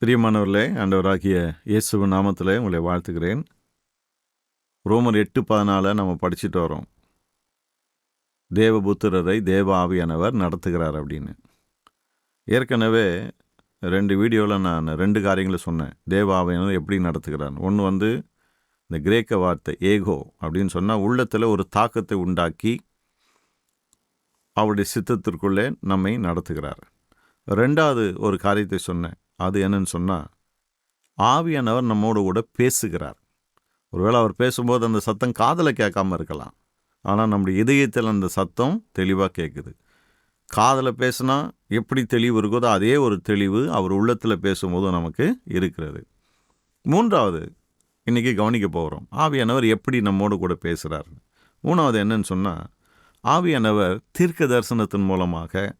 பிரியமானவர்களே, ஆண்டவராகிய இயேசுவின் நாமத்திலே உங்களை வாழ்த்துகிறேன். ரோமர் 8:14 நம்ம படிச்சுட்டு வரோம். தேவபுத்திரரை தேவ ஆவியானவர் நடத்துகிறார் அப்படின்னு. ஏற்கனவே 2 வீடியோவில் நான் 2 காரியங்களை சொன்னேன். தேவ ஆவியானவர் எப்படி நடத்துகிறார். ஒன்று இந்த கிரேக்க வார்த்தை ஏகோ அப்படின்னு சொன்னால் உள்ளத்தில் ஒரு தாக்கத்தை உண்டாக்கி அவருடைய சித்தத்திற்குள்ளே நம்மை நடத்துகிறார். 2வது ஒரு காரியத்தை சொன்னேன். அது என்னன்னு சொன்னால் ஆவியானவர் நம்மோடு கூட பேசுகிறார். ஒருவேளை அவர் பேசும்போது அந்த சத்தம் காதில் கேட்காம இருக்கலாம், ஆனால் நம்முடைய இதயத்தில் அந்த சத்தம் தெளிவாக கேட்குது. காதில் பேசுனா எப்படி தெளிவு இருக்குதோ அதே ஒரு தெளிவு அவர் உள்ளத்தில் பேசும்போது நமக்கு இருக்கிறது. 3வது இன்றைக்கி கவனிக்க போகிறோம், ஆவியானவர் எப்படி நம்மோடு கூட பேசுகிறார். 3வது என்னன்னு சொன்னால் ஆவியானவர் தீர்க்க தரிசனத்தின் மூலமாக,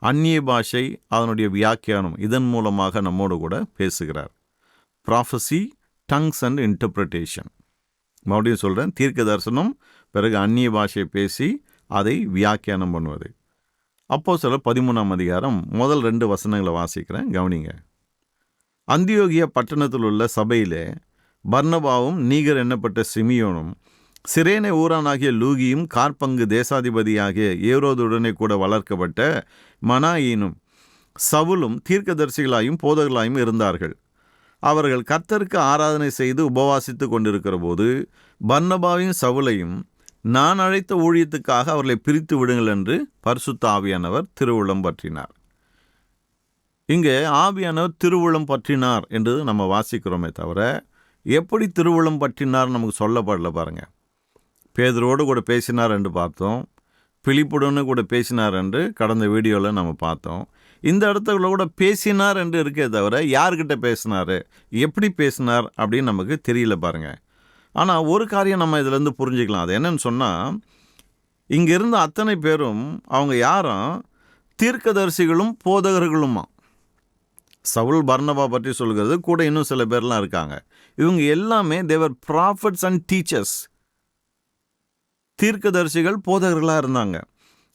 அந்நிய பாஷை, அதனுடைய வியாக்கியானம், இதன் மூலமாக நம்மோடு கூட பேசுகிறார். Prophecy, tongues and interpretation. மறுபடியும் சொல்கிறேன், தீர்க்க தரிசனம், பிறகு அந்நிய பாஷையை பேசி அதை வியாக்கியானம் பண்ணுவது. அப்போஸ்தலர் 13ஆம் அதிகாரம் முதல் 2 வசனங்களை வாசிக்கிறேன், கவனிங்க. அந்தியோகியா பட்டணத்தில் உள்ள சபையிலே பர்னபாவும் நீகர் என்னப்பட்ட சிமியோனும் சிரேனே ஊரானாகிய லூகியும் கார்பங்கு தேசாதிபதியாகிய ஏரோதுடனே கூட வளர்க்கப்பட்ட மனாயினும் சவுலும் தீர்க்கதரிசிகளாயும் போதகர்களாயும் இருந்தார்கள். அவர்கள் கர்த்தருக்கு ஆராதனை செய்து உபவாசித்து கொண்டிருக்கிற போது பர்னபாவையும் சவுலையும் நான் அழைத்த ஊழியத்துக்காக அவர்களை பிரித்து விடுங்கள் என்று பரிசுத்த ஆவியானவர் திருவுளம் பற்றினார். இங்கே ஆவியானவர் திருவுளம் பற்றினார் என்று நம்ம வாசிக்கிறோமே தவிர எப்படி திருவுளம் பற்றினார் நமக்கு சொல்லப்படல. பாருங்கள், பேதுருவோடு கூட பேசினார் என்று பார்த்தோம், பிலிப்புடனே கூட பேசினார் என்று கடந்த வீடியோவில் நம்ம பார்த்தோம். இந்த இடத்துல கூட பேசினார் என்று இருக்கே தவிர யார்கிட்ட பேசினார், எப்படி பேசினார் அப்படின்னு நமக்கு தெரியல. பாருங்கள், ஆனால் ஒரு காரியம் நம்ம இதிலேருந்து புரிஞ்சுக்கலாம். அது என்னன்னு சொன்னால், இங்கே இருந்த அத்தனை பேரும் அவங்க யாரும் தீர்க்கதரிசிகளும் போதகர்களுமா. சவுல் பர்னபா பற்றி சொல்கிறது கூட இன்னும் சில பேர்லாம் இருக்காங்க. இவங்க எல்லாமே தேவர் ப்ராஃபட்ஸ் அண்ட் டீச்சர்ஸ், தீர்க்கதரிசிகள், போதகர்களாக இருந்தாங்க.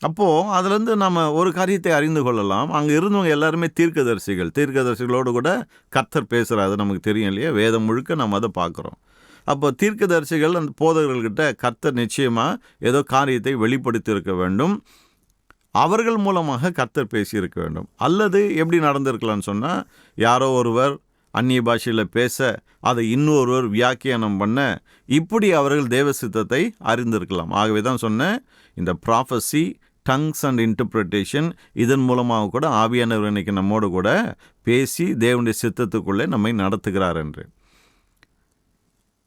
அப்போது அதுலேருந்து நம்ம ஒரு காரியத்தை அறிந்து கொள்ளலாம், அங்கே இருந்தவங்க எல்லாருமே தீர்க்கதரிசிகள். தீர்க்கதரிசிகளோடு கூட கர்த்தர் பேசுகிறாரு, நமக்கு தெரியும் இல்லையா, வேதம் முழுக்க நம்ம அதை பார்க்குறோம். அப்போ தீர்க்கதரிசிகள் அந்த போதகர்கள்கிட்ட கர்த்தர் நிச்சயமாக ஏதோ காரியத்தை வெளிப்படுத்தி இருக்க வேண்டும், அவர்கள் மூலமாக கர்த்தர் பேசியிருக்க வேண்டும். அல்லது எப்படி நடந்திருக்கலாம்னு சொன்னால், யாரோ ஒருவர் அந்நிய பாஷையில் பேச அதை இன்னொருவர் வியாக்கியானம் பண்ண, இப்படி அவர்கள் தேவ சித்தத்தை அறிந்திருக்கலாம். ஆகவே தான் சொன்னேன், இந்த ப்ராஃபஸி, டங்ஸ் அண்ட் இன்டர்பிரிட்டேஷன், இதன் மூலமாக கூட ஆவியானவர் இன்னைக்கு நம்மோடு கூட பேசி தேவனுடைய சித்தத்துக்குள்ளே நம்மை நடத்துகிறார் என்று.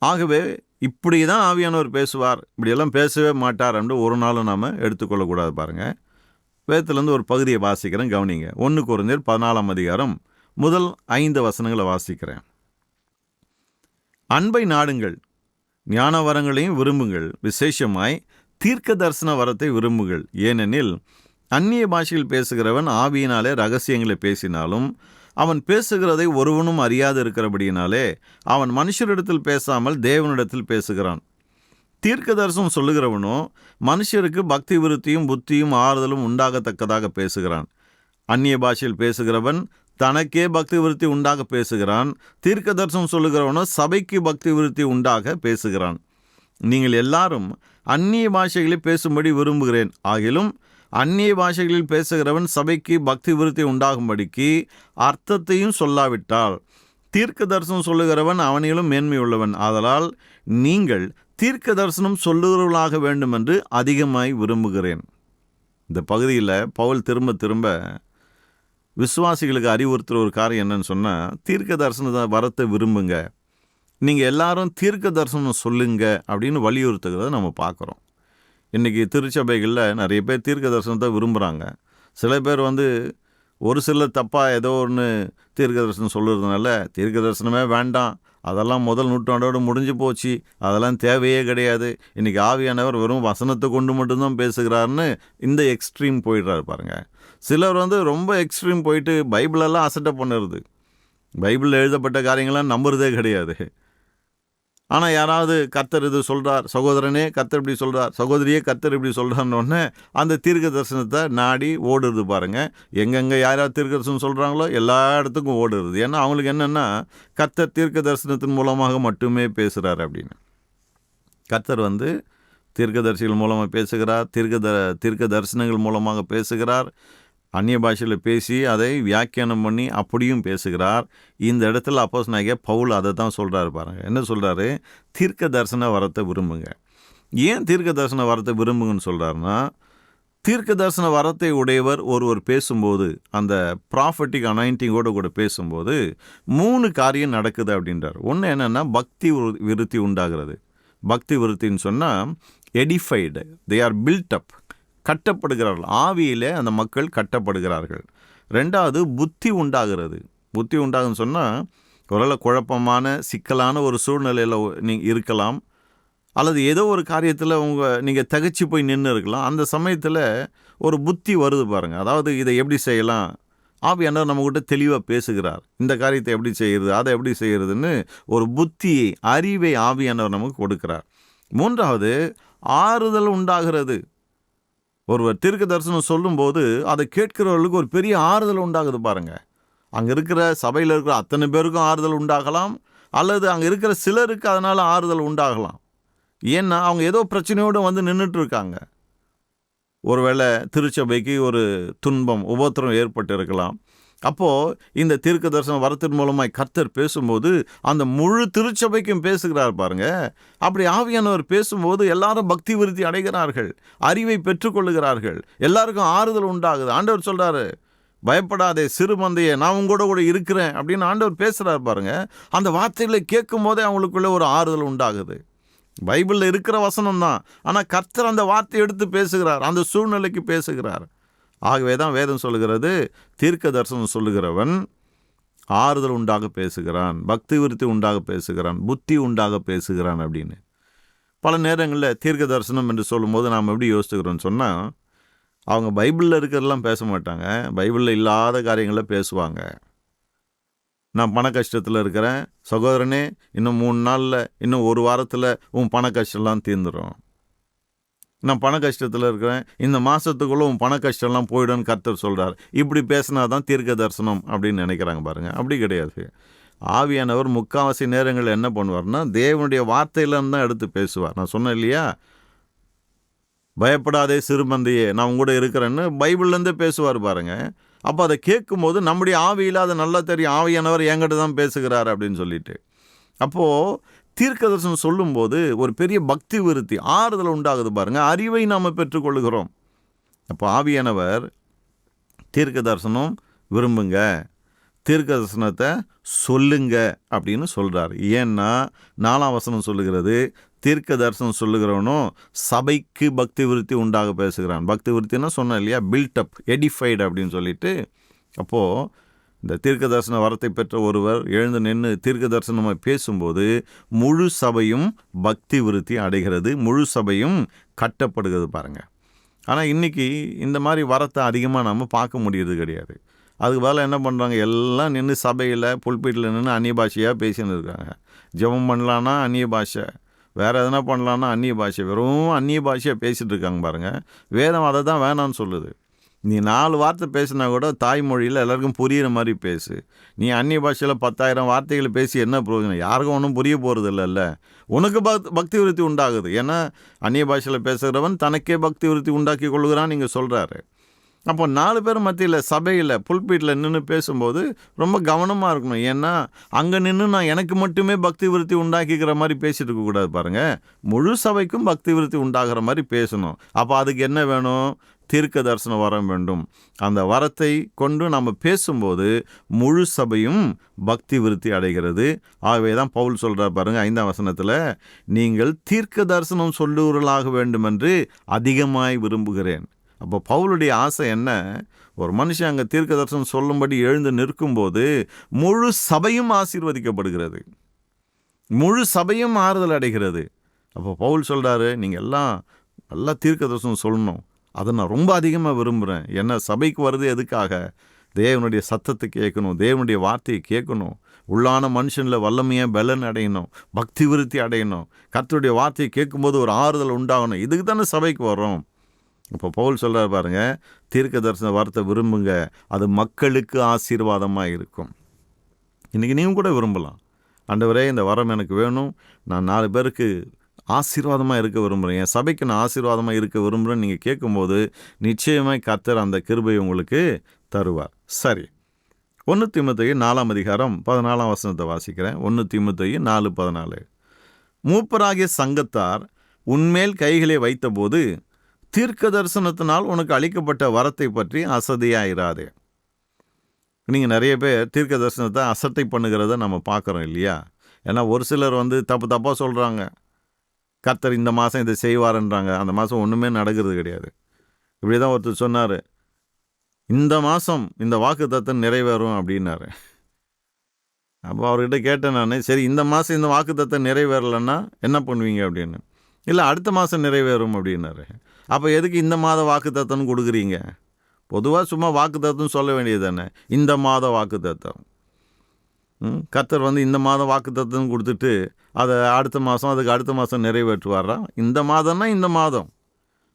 ஆகவே இப்படி தான் ஆவியானவர் பேசுவார், இப்படியெல்லாம் பேசவே மாட்டார் என்று ஒரு நாளும் நாம் எடுத்துக்கொள்ளக்கூடாது. பாருங்கள், வேதத்திலேருந்து ஒரு பகுதியை வாசிக்கிறேன், கவனிங்க. 1 கொரிந்தியர் 14ஆம் அதிகாரம் முதல் 5 வசனங்களை வாசிக்கிறேன். அன்பை நாடுங்கள், ஞான வரங்களையும் விரும்புங்கள், விசேஷமாய் தீர்க்க தரிசன வரத்தை விரும்புங்கள். ஏனெனில் அந்நிய பாஷையில் பேசுகிறவன் ஆவியினாலே ரகசியங்களை பேசினாலும் அவன் பேசுகிறதை ஒருவனும் அறியாது இருக்கிறபடியினாலே அவன் மனுஷரிடத்தில் பேசாமல் தேவனிடத்தில் பேசுகிறான். தீர்க்க தரிசனம் சொல்லுகிறவனோ மனுஷருக்கு பக்தி விருத்தியும் புத்தியும் ஆறுதலும் உண்டாகத்தக்கதாக பேசுகிறான். அந்நிய பாஷையில் பேசுகிறவன் தனக்கே பக்தி விருத்தி உண்டாக பேசுகிறான். தீர்க்க தரிசனம் சொல்லுகிறவனோ சபைக்கு பக்தி விருத்தி உண்டாக பேசுகிறான். நீங்கள் எல்லாரும் அந்நிய பாஷைகளில் பேசும்படி விரும்புகிறேன். ஆகிலும் அந்நிய பாஷைகளில் பேசுகிறவன் சபைக்கு பக்தி விருத்தி உண்டாகும்படிக்கு அர்த்தத்தையும் சொல்லாவிட்டால் தீர்க்க தரிசனம் சொல்லுகிறவன் அவனிலும் மேன்மையுள்ளவன். ஆதலால் நீங்கள் தீர்க்க தரிசனம் சொல்லுகிறவர்களாக வேண்டும் என்று அதிகமாய் விரும்புகிறேன். இந்த பகுதியில் பவுல் திரும்ப திரும்ப விசுவாசிகளுக்கு அறிவுறுத்துகிற ஒரு காரியம் என்னன்னு சொன்னால், தீர்க்க தரிசன வரத்தை விரும்புங்க, நீங்கள் எல்லாரும் தீர்க்க தரிசனம் சொல்லுங்க அப்படின்னு வலியுறுத்துகிறத நம்ம பார்க்குறோம். இன்றைக்கி திருச்சபைகளில் நிறைய பேர் தீர்க்க தரிசனத்தை விரும்புகிறாங்க. சில பேர் ஒரு சில தப்பாக ஏதோ ஒன்று தீர்க்க தரிசனம் சொல்லுறதுனால தீர்க்க தரிசனமே வேண்டாம், அதெல்லாம் முதல் நூற்றாண்டோடு முடிஞ்சு போச்சு, அதெல்லாம் தேவையே கிடையாது, இன்றைக்கி ஆவியானவர் வெறும் வசனத்தை கொண்டு மட்டும்தான் பேசுகிறாருன்னு இந்த எக்ஸ்ட்ரீம் போயிடுறாரு. பாருங்கள், சிலர் ரொம்ப எக்ஸ்ட்ரீம் போயிட்டு பைபிளெல்லாம் அசட்டை பண்ணுறது, பைபிளில் எழுதப்பட்ட காரியங்கள்லாம் நம்புறதே கிடையாது. ஆனால் யாராவது கர்த்தர் இது சொல்கிறார், சகோதரனே கர்த்தர் இப்படி சொல்கிறார், சகோதரியே கர்த்தர் இப்படி சொல்கிறான்னொடனே அந்த தீர்க்க தரிசனத்தை நாடி ஓடுறது பாருங்கள். எங்கெங்கே யாராவது தீர்க்க தரிசனம் சொல்கிறாங்களோ எல்லா இடத்துக்கும் ஓடுறது. ஏன்னா அவங்களுக்கு என்னென்னா கர்த்தர் தீர்க்க தரிசனத்தின் மூலமாக மட்டுமே பேசுகிறார் அப்படின்னு. கர்த்தர் தீர்க்கதரிசிகள் மூலமாக பேசுகிறார், தீர்க்க தரிசனங்கள் மூலமாக பேசுகிறார், அந்நிய பாஷையில் பேசி அதை வியாக்கியானம் பண்ணி அப்படியும் பேசுகிறார். இந்த இடத்துல அப்போஸ்தலனாகிய பவுல் அதை தான் சொல்கிறாரு பாருங்கள். என்ன சொல்கிறாரு? தீர்க்க தரிசன வரத்தை விரும்புங்க. ஏன் தீர்க்க தரிசன வரத்தை விரும்புங்கன்னு சொல்கிறாருன்னா, தீர்க்க தரிசன வரத்தை உடையவர் ஒருவர் பேசும்போது, அந்த ப்ராஃபட்டிக் அனாயிண்டிங்கோடு கூட பேசும்போது 3 காரியம் நடக்குது அப்படின்றார். ஒன்று என்னென்னா பக்தி விருத்தி உண்டாகிறது. பக்தி விருத்தின்னு சொன்னால் எடிஃபைடு, தே ஆர் பில்ட் அப், கட்டப்படுகிறார்கள். ஆவியிலே அந்த மக்கள் கட்டப்படுகிறார்கள். 2வது புத்தி உண்டாகிறது. புத்தி உண்டாகுன்னு சொன்னால் ஒருவேளை குழப்பமான சிக்கலான ஒரு சூழ்நிலையில் நீங்கள் இருக்கலாம், அல்லது ஏதோ ஒரு காரியத்தில் நீங்கள் தகச்சு போய் நின்று இருக்கலாம். அந்த சமயத்தில் ஒரு புத்தி வருது பாருங்கள். அதாவது இதை எப்படி செய்யலாம், ஆவியானவர் நம்மகிட்ட தெளிவாக பேசுகிறார். இந்த காரியத்தை எப்படி செய்கிறது, அதை எப்படி செய்கிறதுன்னு ஒரு புத்தியை, அறிவை ஆவியானவர் நமக்கு கொடுக்கிறார். 3வது ஆறுதல் உண்டாகிறது. ஒருவர் தீர்க்க தரிசனம் சொல்லும்போது அதை கேட்கிறவர்களுக்கு ஒரு பெரிய ஆறுதல் உண்டாகுது பாருங்கள். அங்கே இருக்கிற சபையில் இருக்கிற அத்தனை பேருக்கும் ஆறுதல் உண்டாகலாம், அல்லது அங்கே இருக்கிற சிலருக்கு அதனால் ஆறுதல் உண்டாகலாம். ஏன்னா அவங்க ஏதோ பிரச்சனையோடு நின்றுட்டு இருக்காங்க. ஒருவேளை திருச்சபைக்கு ஒரு துன்பம், உபத்திரம் ஏற்பட்டு இருக்கலாம். அப்போது இந்த தீர்க்க தரிசன வரத்தின் மூலமாய் கர்த்தர் பேசும்போது அந்த முழு திருச்சபைக்கும் பேசுகிறார் பாருங்க. அப்படி ஆவியானவர் பேசும்போது எல்லாரும் பக்தி விருத்தி அடைகிறார்கள், அறிவை பெற்றுக்கொள்ளுகிறார்கள், எல்லாருக்கும் ஆறுதல் உண்டாகுது. ஆண்டவர் சொல்கிறாரு, பயப்படாதே சிறு மந்தையே, நான் உங்களோட கூட இருக்கிறேன் அப்படின்னு ஆண்டவர் பேசுகிறார் பாருங்க. அந்த வார்த்தைகளை கேட்கும் போதே அவங்களுக்குள்ள ஒரு ஆறுதல் உண்டாகுது. பைபிளில் இருக்கிற வசனம் தான், ஆனால் கர்த்தர் அந்த வார்த்தையை எடுத்து பேசுகிறார், அந்த சூழ்நிலைக்கு பேசுகிறார். ஆகவே தான் வேதம் சொல்லுகிறது, தீர்க்க தரிசனம் சொல்லுகிறவன் ஆறுதல் உண்டாக பேசுகிறான், பக்தி விருத்தி உண்டாக பேசுகிறான், புத்தி உண்டாக பேசுகிறான் அப்படின்னு. பல நேரங்களில் தீர்க்க தரிசனம் என்று சொல்லும்போது நாம் எப்படி யோசிச்சுக்கிறோன்னு சொன்னால், அவங்க பைபிளில் இருக்கிறதெல்லாம் பேச மாட்டாங்க, பைபிளில் இல்லாத காரியங்களை பேசுவாங்க. நான் பண கஷ்டத்தில் இருக்கிறேன் சகோதரனே, இன்னும் 3 நாளில், இன்னும் 1 வாரத்தில் உன் பண கஷ்டம்லாம் தீர்ந்துடும். நான் பண கஷ்டத்தில் இருக்கிறேன், இந்த மாதத்துக்குள்ளே உன் பண கஷ்டம்லாம் போயிடும்னு கர்த்தர் சொல்கிறார். இப்படி பேசினா தான் தீர்க்க தரிசனம் அப்படின்னு நினைக்கிறாங்க பாருங்கள். அப்படி கிடையாது. ஆவியானவர் முக்கால்வாசி நேரங்கள் என்ன பண்ணுவார்னா, தேவனுடைய வார்த்தையிலேருந்து தான் எடுத்து பேசுவார். நான் சொன்னேன் இல்லையா, பயப்படாதே சிறுமந்தையே, நான் உங்கூட இருக்கிறேன்னு பைபிள்லேருந்தே பேசுவார் பாருங்கள். அப்போ அதை கேட்கும்போது நம்முடைய ஆவியில் அதை நல்லா தெரியும், ஆவியானவர் என்கிட்ட தான் பேசுகிறார் அப்படின்னு சொல்லிட்டு. அப்போது தீர்க்க தரிசனம் சொல்லும்போது ஒரு பெரிய பக்தி விருத்தி, ஆறுதல் உண்டாகுது பாருங்கள், அறிவை நாம் பெற்றுக்கொள்ளுகிறோம். அப்போ ஆவியானவர் தீர்க்க தரிசனம் விரும்புங்க, தீர்க்க தரிசனத்தை சொல்லுங்க அப்படின்னு சொல்கிறார். ஏன்னா 4ஆம் வசனம் சொல்லுகிறது, தீர்க்க தரிசனம் சொல்லுகிறவனும் சபைக்கு பக்தி விருத்தி உண்டாக பேசுகிறான். பக்தி விருத்தின்னா சொன்னேன் இல்லையா, பில்டப், எடிஃபைடு அப்படின்னு சொல்லிட்டு. அப்போது இந்த தீர்க்க தரிசன வரத்தை பெற்ற ஒருவர் எழுந்து நின்று தீர்க்க தரிசனமாக பேசும்போது முழு சபையும் பக்தி விருத்தி அடைகிறது, முழு சபையும் கட்டப்படுகிறது பாருங்கள். ஆனால் இன்றைக்கி இந்த மாதிரி வரத்தை அதிகமாக நம்ம பார்க்க முடியறது கிடையாது. அதுக்கு பதிலாக என்ன பண்ணுறாங்க, எல்லாம் நின்று சபையில் புல்பீட்டில் நின்று அந்நிய பாஷையாக பேசின்னு இருக்காங்க. ஜெபம் பண்ணலான்னா அந்நிய பாஷை, வேறு எதனா பண்ணலான்னா அந்நிய பாஷை, வெறும் அந்நிய பாஷையாக பேசிகிட்டு இருக்காங்க பாருங்கள். வேதம் அதை தான் வேணான்னு சொல்லுது. நீ 4 வார்த்தை பேசினா கூட தாய்மொழியில் எல்லாருக்கும் புரிகிற மாதிரி பேசு. நீ அந்நிய பாஷையில் 10,000 வார்த்தைகளை பேசி என்ன பிரயோஜனம்? யாருக்கும் ஒன்றும் புரிய போகிறது இல்லைல்ல. உனக்கு பக்தி விருத்தி உண்டாகுது. ஏன்னா அந்நிய பாஷையில் பேசுகிறவன் தனக்கே பக்தி விருத்தி உண்டாக்கி கொள்கிறான்னு நீங்கள் சொல்கிறாரு. அப்போ 4 பேர் மத்தியில் சபையில் புல்பீட்டில் நின்று பேசும்போது ரொம்ப கவனமாக இருக்கணும். ஏன்னா அங்கே நின்று நான் எனக்கு மட்டுமே பக்தி விருத்தி உண்டாக்கிக்கிற மாதிரி பேசிட்டு இருக்கக்கூடாது பாருங்கள். முழு சபைக்கும் பக்தி விருத்தி உண்டாகிற மாதிரி பேசணும். அப்போ அதுக்கு என்ன வேணும்? தீர்க்க தரிசன வரம் வேண்டும். அந்த வரத்தை கொண்டு நம்ம பேசும்போது முழு சபையும் பக்தி விருத்தி அடைகிறது. ஆகவே தான் பவுல் சொல்கிறார் பாருங்கள் 5ஆம் வசனத்தில், நீங்கள் தீர்க்க தரிசனம் சொல்லுவர்களாக வேண்டுமென்று அதிகமாய் விரும்புகிறேன். அப்போ பவுலுடைய ஆசை என்ன? ஒரு மனுஷன் அங்கே தீர்க்க தரிசனம் சொல்லும்படி எழுந்து நிற்கும்போது முழு சபையும் ஆசீர்வதிக்கப்படுகிறது, முழு சபையும் ஆறுதல் அடைகிறது. அப்போ பவுல் சொல்கிறாரு, நீங்கள் எல்லாம் நல்லா தீர்க்க தரிசனம் சொல்லணும், அதை நான் ரொம்ப அதிகமாக விரும்புகிறேன். என்ன சபைக்கு வருது எதுக்காக? தேவனுடைய சத்தத்தை கேட்கணும், தேவனுடைய வார்த்தையை கேட்கணும், உள்ளான மனுஷனில் வல்லமையாக பலன் அடையணும், பக்தி விருத்தி அடையணும், கர்த்தருடைய வார்த்தையை கேட்கும்போது ஒரு ஆறுதல் உண்டாகணும். இதுக்கு தானே சபைக்கு வரோம். இப்போ பவுல் சொல்கிறார் பாருங்க, தீர்க்க தரிசன வார்த்தை விரும்புங்க, அது மக்களுக்கு ஆசீர்வாதமாக இருக்கும். இன்றைக்கி நீங்கள் கூட விரும்பலாம், ஆண்டவரே இந்த வரம் எனக்கு வேணும், நான் 4 பேருக்கு ஆசீர்வாதமாக இருக்க விரும்புகிறேன், என் சபைக்கு நான் ஆசீர்வாதமாக இருக்க விரும்புகிறேன்னு நீங்கள் கேட்கும்போது நிச்சயமாய் கர்த்தர் அந்த கிருபை உங்களுக்கு தருவார். சரி, 1 தீமோத்தேயு 4ஆம் அதிகாரம் 14ஆம் வசனத்தை வாசிக்கிறேன். 1 தீமோத்தேயு 4:14. மூப்பராகிய சங்கத்தார் உன்மேல் கைகளை வைத்தபோது தீர்க்க தரிசனத்தினால் உனக்கு அளிக்கப்பட்ட வரத்தை பற்றி அசதியாயிராதே. நீங்கள் நிறைய பேர் தீர்க்க தரிசனத்தை அசட்டை பண்ணுகிறத நம்ம பார்க்குறோம் இல்லையா? ஏன்னா ஒரு சிலர் தப்பாக சொல்கிறாங்க, கர்த்தர் இந்த மாதம் இதை செய்வாருன்றாங்க, அந்த மாதம் ஒன்றுமே நடக்கிறது கிடையாது. இப்படி தான் ஒருத்தர் சொன்னார், இந்த மாதம் இந்த வாக்குத்தத்தம் நிறைவேறும் அப்படின்னாரு. அப்போ அவர்கிட்ட கேட்டேன் நான், சரி இந்த மாதம் இந்த வாக்குத்தத்தம் நிறைவேறலைன்னா என்ன பண்ணுவீங்க அப்படின்னு. இல்லை அடுத்த மாதம் நிறைவேறும் அப்படின்னாரு. அப்போ எதுக்கு இந்த மாத வாக்குத்தத்தம்னு கொடுக்குறீங்க? பொதுவாக சும்மா வாக்குத்தத்தம் சொல்ல வேண்டியது தானே, இந்த மாத வாக்குத்தத்தம். கர்த்தர் இந்த மாத வாக்குத்தத்தம் கொடுத்துட்டு அதை அடுத்த மாதம் அதுக்கு அடுத்த மாதம் நிறைவேற்றுவாரா? இந்த மாதம்னா இந்த மாதம்.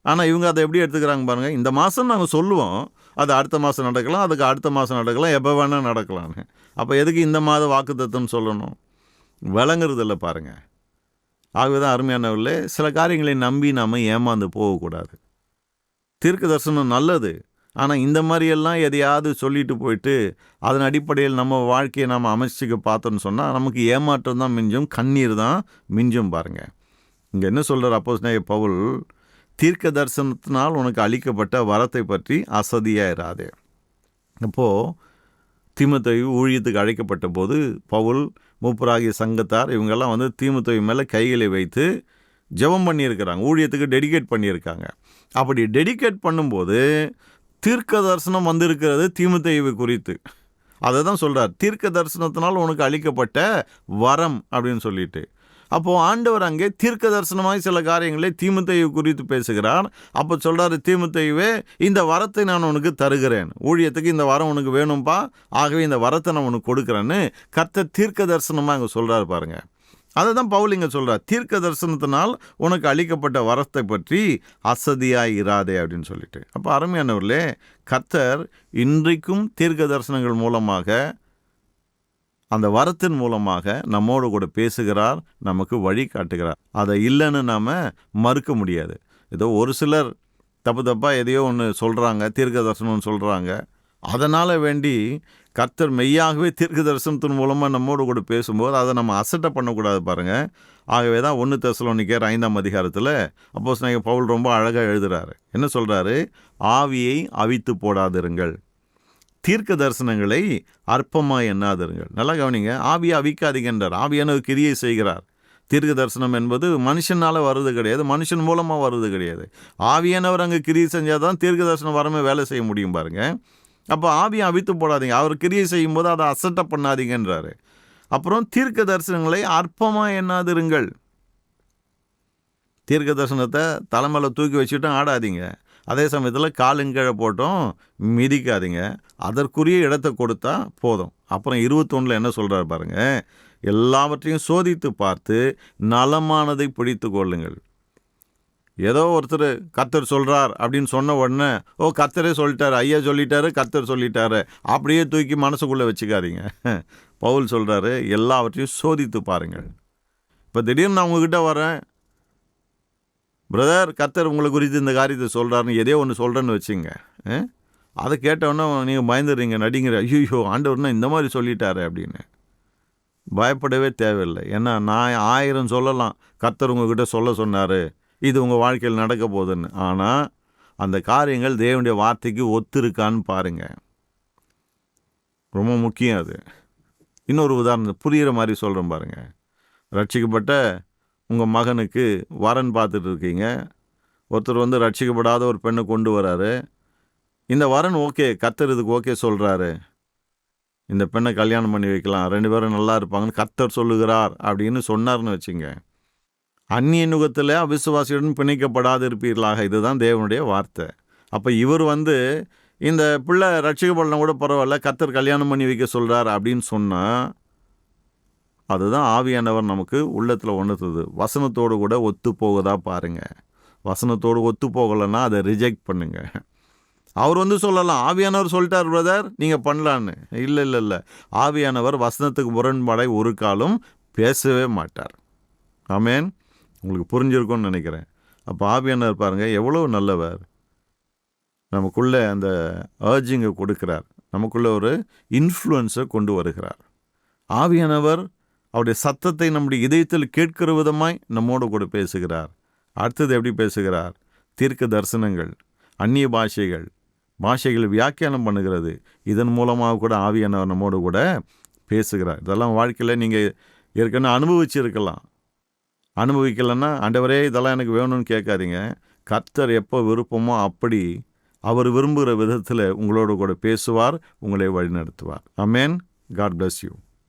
ஆனால் இவங்க அதை எப்படி எடுத்துக்கிறாங்க பாருங்கள், இந்த மாதம் நாங்கள் சொல்லுவோம், அது அடுத்த மாதம் நடக்கலாம், அதுக்கு அடுத்த மாதம் நடக்கலாம், எப்போ வேணால் நடக்கலான்னு. அப்போ எதுக்கு இந்த மாத வாக்குத்தத்தம்னு சொல்லணும்? விளங்குறதில்ல பாருங்கள். ஆகவே தான் அருமையானவர்களே, சில காரியங்களை நம்பி நாம் ஏமாந்து போகக்கூடாது. தீர்க்க தரிசனம் நல்லது, ஆனால் இந்த மாதிரியெல்லாம் எதையாவது சொல்லிட்டு போயிட்டு அதன் அடிப்படையில் நம்ம வாழ்க்கையை நாம் அமைச்சிக்க பார்த்தோன்னு சொன்னால் நமக்கு ஏமாற்றம் தான் மிஞ்சும், கண்ணீர் தான் மிஞ்சும். பாருங்கள், இங்கே என்ன சொல்கிறார் அப்போஸ்தலனாகிய பவுல், தீர்க்க தரிசனத்தினால் உனக்கு அளிக்கப்பட்ட வரத்தை பற்றி அசதியாக இராதே. அப்போது தீமோத்தேயு ஊழியத்துக்கு அழைக்கப்பட்ட போது பவுல், மூப்பராகிய சங்கத்தார் இவங்கெல்லாம் தீமோத்தேயு மேலே கைகளை வைத்து ஜெபம் பண்ணியிருக்கிறாங்க, ஊழியத்துக்கு டெடிகேட் பண்ணியிருக்காங்க. அப்படி டெடிகேட் பண்ணும்போது தீர்க்க தரிசனம் வந்திருக்கிறது தீமோத்தேயுவை குறித்து. அதை தான் சொல்கிறார், தீர்க்க தரிசனத்தினால் உனக்கு அளிக்கப்பட்ட வரம் அப்படின்னு சொல்லிட்டு. அப்போது ஆண்டவர் அங்கே தீர்க்க தரிசனமாய் சில காரியங்களை தீமோத்தேயு குறித்து பேசுகிறார். அப்போ சொல்கிறார், தீமோத்தேயுவே இந்த வரத்தை நான் உனக்கு தருகிறேன், ஊழியத்துக்கு இந்த வரம் உனக்கு வேணும்பா, ஆகவே இந்த வரத்தை நான் உனக்கு கொடுக்குறேன்னு கர்த்தர் தீர்க்க தரிசனமாக அங்கே சொல்கிறார் பாருங்கள். அதை தான் பவுல் இங்கே சொல்கிறார், தீர்க்க தரிசனத்தினால் உனக்கு அளிக்கப்பட்ட வரத்தை பற்றி அசதியாய் இராதே அப்படின்னு சொல்லிட்டு. அப்போ அருமையானவர்களே, கர்த்தர் இன்றைக்கும் தீர்க்க தரிசனங்கள் மூலமாக, அந்த வரத்தின் மூலமாக நம்மோடு கூட பேசுகிறார், நமக்கு வழி காட்டுகிறார். அதை இல்லைன்னு நாம் மறுக்க முடியாது. ஏதோ ஒரு சிலர் தப்பாக எதையோ ஒன்று சொல்கிறாங்க, தீர்க்க தரிசனம்னு சொல்கிறாங்க, அதனால் வேண்டி கர்த்தர் மெய்யாகவே தீர்க்க தரிசனத்தின் மூலமாக நம்மோடு கூட பேசும்போது அதை நம்ம அசட்டை பண்ணக்கூடாது பாருங்கள். ஆகவே தான் 1 தெசலோனிக்கேயர் 5ஆம் அதிகாரத்தில் அப்போஸ்தலனாகிய பவுல் ரொம்ப அழகாக எழுதுகிறாரு. என்ன சொல்கிறாரு? ஆவியை அவித்து போடாதிருங்கள், தீர்க்க தரிசனங்களை அற்பமாக எண்ணாதிருங்கள். நல்லா கவனிங்க, ஆவியை அவிக்காதீங்கன்றார். ஆவியான கிரியை செய்கிறார். தீர்க்க தரிசனம் என்பது மனுஷனால் வருது கிடையாது, மனுஷன் மூலமாக வருது கிடையாது. ஆவியானவர் அங்கே கிரியை செஞ்சால் தான் தீர்க்க தரிசனம் வரமே வேலை செய்ய முடியும் பாருங்கள். அப்போ ஆவியை அவித்து போடாதீங்க, அவர் கிரியை செய்யும்போது அதை அசட்டை பண்ணாதீங்கன்றாரு. அப்புறம் தீர்க்க தரிசனங்களை அற்பமாக எண்ணாதிருங்கள். தீர்க்க தரிசனத்தை தலைமையில் தூக்கி வச்சுட்டு ஆடாதீங்க, அதே சமயத்தில் காலுங்கீழே போட்டும் மிதிக்காதீங்க, அதற்குரிய இடத்தை கொடுத்தா போதும். அப்புறம் 21 என்ன சொல்கிறார் பாருங்கள், எல்லாவற்றையும் சோதித்து பார்த்து நலமானதை பிடித்து கொள்ளுங்கள். ஏதோ ஒருத்தர் கர்த்தர் சொல்கிறார் அப்படின்னு சொன்ன உடனே, ஓ கர்த்தரே சொல்லிட்டாரு, ஐயா சொல்லிட்டாரு, கர்த்தர் சொல்லிட்டாரு, அப்படியே தூக்கி மனசுக்குள்ளே வச்சுக்காதீங்க. பவுல் சொல்கிறாரு, எல்லாவற்றையும் சோதித்து பாருங்கள். இப்போ திடீர்னு நான் உங்ககிட்ட வரேன், பிரதர் கர்த்தர் உங்களை குறித்து இந்த காரியத்தை சொல்கிறாருன்னு எதோ ஒன்று சொல்கிறேன்னு வச்சுங்க, அதை கேட்டவுடனே நீங்கள் பயந்துடுறீங்க, நடிங்கிற, ஐயோ ஆண்டவர்னா இந்த மாதிரி சொல்லிட்டாரு அப்படின்னு. பயப்படவே தேவையில்லை. ஏன்னா நான் 1000 சொல்லலாம், கர்த்தர் உங்ககிட்ட சொல்ல சொன்னார், இது உங்கள் வாழ்க்கையில் நடக்க போகுதுன்னு. ஆனால் அந்த காரியங்கள் தேவனுடைய வார்த்தைக்கு ஒத்திருக்கான்னு பாருங்கள், ரொம்ப முக்கியம் அது. இன்னொரு உதாரணம் புரிகிற மாதிரி சொல்கிறேன் பாருங்கள். ரட்சிக்கப்பட்ட உங்கள் மகனுக்கு வரன் பார்த்துட்டு இருக்கீங்க, ஒருத்தர் ரட்சிக்கப்படாத ஒரு பெண்ணை கொண்டு வராரு. இந்த வரன் ஓகே, கர்த்தர் இதுக்கு ஓகே சொல்கிறாரு, இந்த பெண்ணை கல்யாணம் பண்ணி வைக்கலாம், 2 பேரும் நல்லா இருப்பாங்கன்னு கர்த்தர் சொல்லுகிறார் அப்படின்னு சொன்னார்னு வச்சுங்க. அந்நிய நுகத்தில் அவிசுவாசியுடன் பிணைக்கப்படாது இருப்பீர்களாக, இதுதான் தேவனுடைய வார்த்தை. அப்போ இவர் இந்த பிள்ளை ரட்சிக்கப்படலாம் கூட பரவாயில்ல, கர்த்தர் கல்யாணம் பண்ணி வைக்க சொல்கிறார் அப்படின்னு சொன்னால், அதுதான் ஆவியானவர் நமக்கு உள்ளத்தில் உணர்த்துது. வசனத்தோடு கூட ஒத்து போகுதா பாருங்கள். வசனத்தோடு ஒத்து போகலைன்னா அதை ரிஜெக்ட் பண்ணுங்க. அவர் சொல்லலாம், ஆவியானவர் சொல்லிட்டார் பிரதர் நீங்கள் பண்ணலான்னு. இல்லை, ஆவியானவர் வசனத்துக்கு முரண்பாடை ஒரு காலம் பேசவே மாட்டார். ஆமேன். உங்களுக்கு புரிஞ்சிருக்கும்னு நினைக்கிறேன். அப்போ ஆவியானவர் பாருங்கள் எவ்வளோ நல்லவர். நமக்குள்ளே அந்த அர்ஜிங்கை கொடுக்கிறார், நமக்குள்ளே ஒரு இன்ஃப்ளூயன்ஸை கொண்டு வருகிறார். ஆவியானவர் அவருடைய சத்தத்தை நம்முடைய இதயத்தில் கேட்கிற விதமாய் நம்மோடு கூட பேசுகிறார். அடுத்தது எப்படி பேசுகிறார்? தீர்க்க தரிசனங்கள், அந்நிய பாஷைகள் வியாக்கியானம் பண்ணுகிறது. இதன் மூலமாக கூட ஆவியானவர் நம்மோடு கூட பேசுகிறார். இதெல்லாம் வாழ்க்கையில் நீங்கள் ஏற்கனவே அனுபவிச்சிருக்கலாம். அனுபவிக்கலைன்னா ஆண்டவரே இதெல்லாம் எனக்கு வேணும்னு கேட்காதீங்க. கர்த்தர் எப்போ விருப்பமோ அப்படி அவர் விரும்புகிற விதத்தில் உங்களோடு கூட பேசுவார், உங்களை வழிநடத்துவார். ஆமென். God bless you.